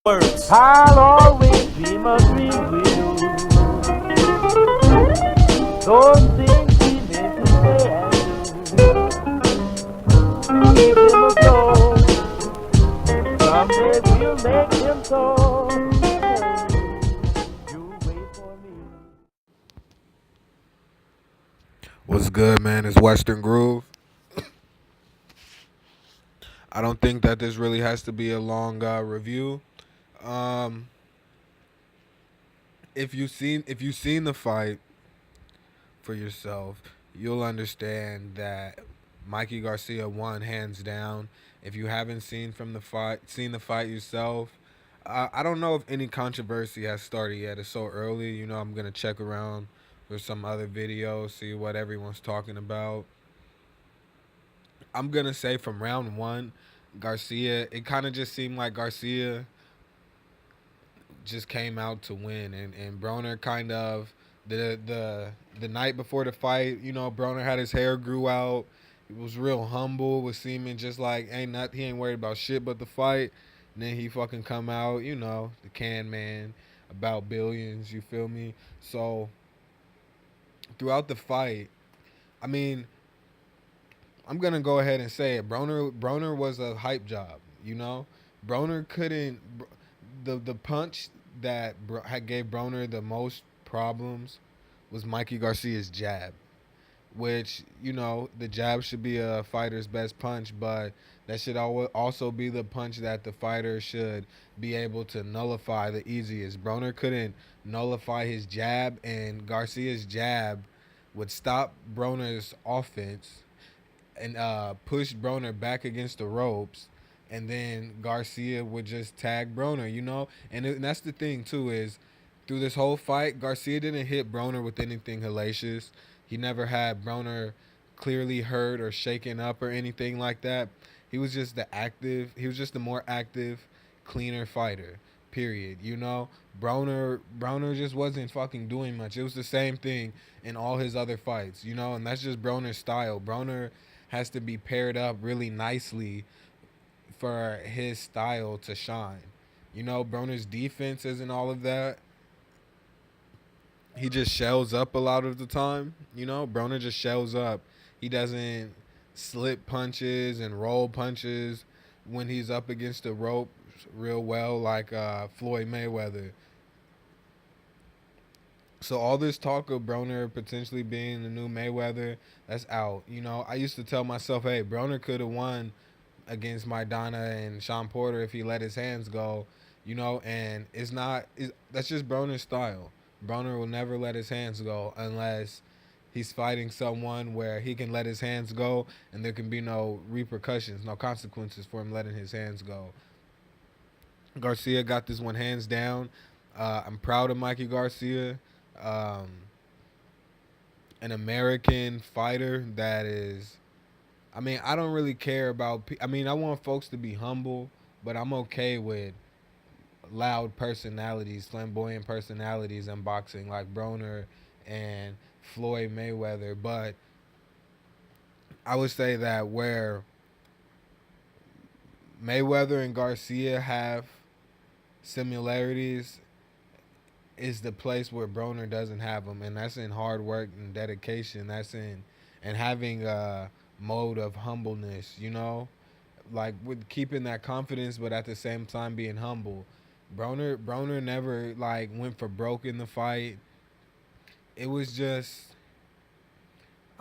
Words. I'll always dream a dream with you. Those things we meant to say and do. Keep them afloat. Someday we'll make them so. You wait for me. What's good, man? It's Western Groove. I don't think that this really has to be a long review. Um, if you've seen the fight for yourself, you'll understand that Mikey Garcia won hands down. If you haven't seen the fight yourself, I don't know if any controversy has started yet. It's so early. I'm gonna check around for some other videos, see what everyone's talking about. I'm gonna say from round one, Garcia. It kind of just seemed like Garcia just came out to win, and Broner kind of the night before the fight. Broner had his hair grew out. He was real humble, was seeming just like he ain't worried about shit but the fight. And then he fucking come out, the can man about billions. You feel me? So throughout the fight, I mean, I'm gonna go ahead and say it. Broner was a hype job. Broner couldn't. The punch that had gave Broner the most problems was Mikey Garcia's jab, which the jab should be a fighter's best punch, but that should also be the punch that the fighter should be able to nullify the easiest. Broner couldn't nullify his jab, and Garcia's jab would stop Broner's offense and pushed Broner back against the ropes, and then Garcia would just tag Broner. And that's the thing too is through this whole fight, Garcia didn't hit Broner with anything hellacious. He never had Broner clearly hurt or shaken up or anything like that. He was just He was just the more active, cleaner fighter. Period. Broner just wasn't fucking doing much. It was the same thing in all his other fights. And that's just Broner's style. Broner has to be paired up really nicely for his style to shine. Broner's defense isn't all of that. He just shells up a lot of the time. Broner just shells up. He doesn't slip punches and roll punches when he's up against the rope real well like Floyd Mayweather. So all this talk of Broner potentially being the new Mayweather, that's out. I used to tell myself, hey, Broner could have won against Maidana and Sean Porter if he let his hands go. And that's just Broner's style. Broner will never let his hands go unless he's fighting someone where he can let his hands go and there can be no repercussions, no consequences for him letting his hands go. Garcia got this one hands down. I'm proud of Mikey Garcia, um, an American fighter that is. I mean, I don't really care about. I mean, I want folks to be humble, but I'm okay with loud personalities, flamboyant personalities in boxing like Broner and Floyd Mayweather. But I would say that where Mayweather and Garcia have similarities is the place where Broner doesn't have them, and that's in hard work and dedication. That's in and having a mode of humbleness. Like with keeping that confidence, but at the same time being humble. Broner never like went for broke in the fight. It was just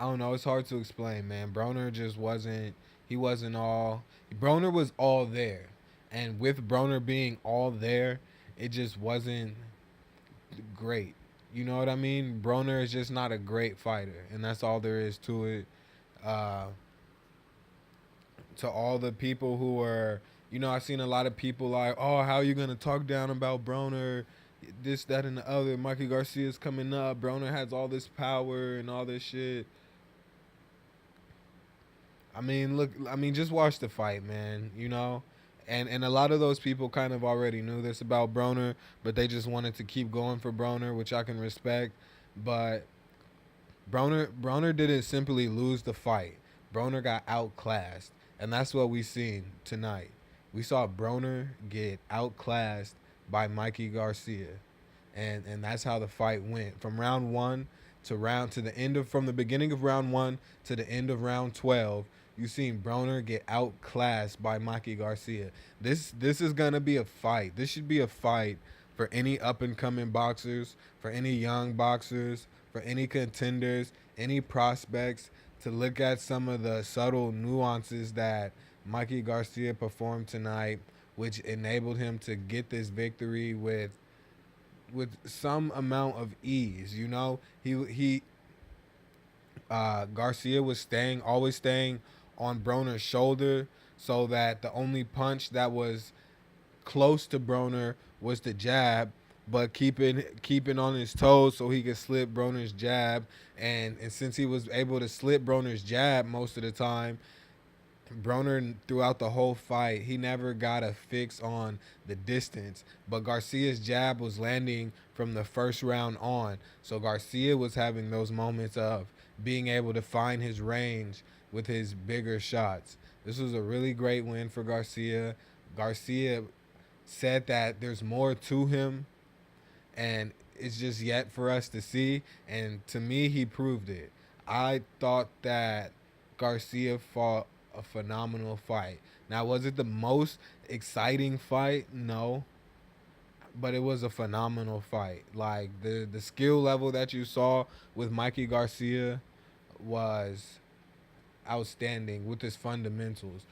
I don't know. It's hard to explain, man. Broner just wasn't. He wasn't all. Broner was all there, and with Broner being all there, it just wasn't great. You know what I mean? Broner is just not a great fighter, and that's all there is to it. Uh, to all the people who are, I've seen a lot of people like, oh, how are you gonna talk down about Broner? This, that, and the other. Mikey Garcia's coming up. Broner has all this power and all this shit. I mean, look. I mean, just watch the fight, man. And a lot of those people kind of already knew this about Broner, but they just wanted to keep going for Broner, which I can respect. But Broner didn't simply lose the fight. Broner got outclassed, and that's what we seen tonight. We saw Broner get outclassed by Mikey Garcia, and that's how the fight went from round one to the end of from the beginning of round one to the end of round 12. You seen Broner get outclassed by Mikey Garcia. This is gonna be a fight. This should be a fight for any up and coming boxers, for any young boxers, for any contenders, any prospects to look at some of the subtle nuances that Mikey Garcia performed tonight, which enabled him to get this victory with some amount of ease. You know, he Garcia was always staying on Broner's shoulder, so that the only punch that was close to Broner was the jab, but keeping on his toes so he could slip Broner's jab. And since he was able to slip Broner's jab most of the time, Broner throughout the whole fight, he never got a fix on the distance. But Garcia's jab was landing from the first round on. So Garcia was having those moments of being able to find his range with his bigger shots. This was a really great win for Garcia. Garcia said that there's more to him, and it's just yet for us to see. And to me, he proved it. I thought that Garcia fought a phenomenal fight. Now, was it the most exciting fight? No, but it was a phenomenal fight. Like the skill level that you saw with Mikey Garcia was outstanding with his fundamentals.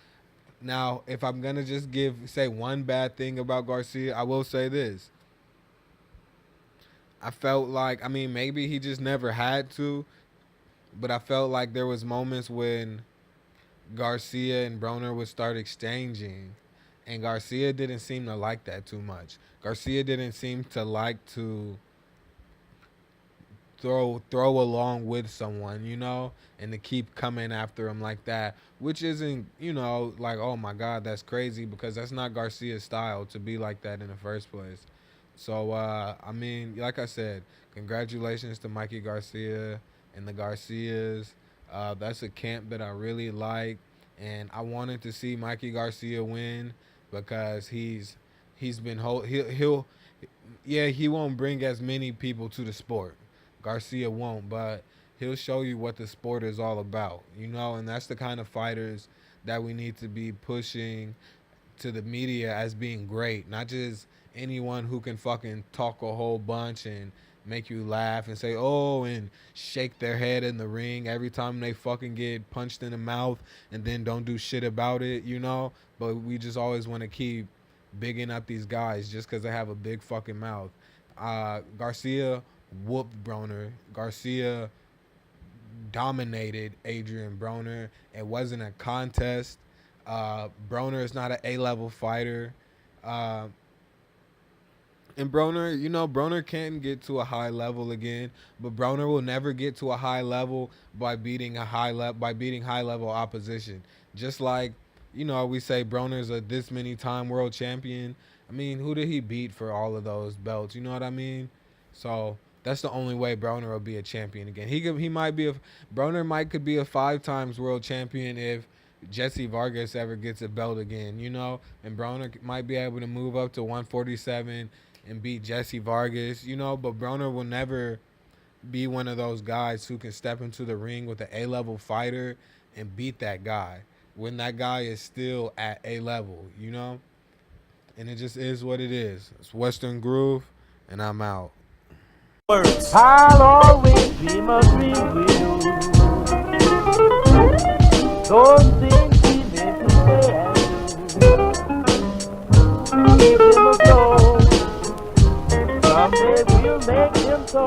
Now, if I'm gonna just say one bad thing about Garcia, I will say this. I felt like, I mean, maybe he just never had to, but I felt like there was moments when Garcia and Broner would start exchanging, and Garcia didn't seem to like that too much. Garcia didn't seem to like to throw along with someone, you know, and to keep coming after him like that, which isn't, you know, like, oh my God, that's crazy, because that's not Garcia's style to be like that in the first place. So I mean, like I said, congratulations to Mikey Garcia and the Garcias. That's a camp that I really like, and I wanted to see Mikey Garcia win because he's been he'll yeah, he won't bring as many people to the sport. Garcia won't, but he'll show you what the sport is all about, you know, and that's the kind of fighters that we need to be pushing to the media as being great, not just anyone who can fucking talk a whole bunch and make you laugh and say, oh, and shake their head in the ring every time they fucking get punched in the mouth and then don't do shit about it, you know? But we just always want to keep bigging up these guys just because they have a big fucking mouth. Garcia whooped Broner. Garcia dominated Adrien Broner. It wasn't a contest. Broner is not an A-level fighter. And Broner, you know, Broner can get to a high level again, but Broner will never get to a high level by beating high level opposition. Just like, you know, we say Broner's a this many time world champion. I mean, who did he beat for all of those belts? You know what I mean? So that's the only way Broner will be a champion again. Broner could be a 5 times world champion if Jesse Vargas ever gets a belt again, you know, and Broner might be able to move up to 147 and beat Jesse Vargas, you know, but Broner will never be one of those guys who can step into the ring with an A-level fighter and beat that guy when that guy is still at A-level, you know, and it just is what it is. It's Western Groove, and I'm out. I'll always dream of dreams with you. Those things we meant to say and do. Keep them afloat. Someday we'll make them so.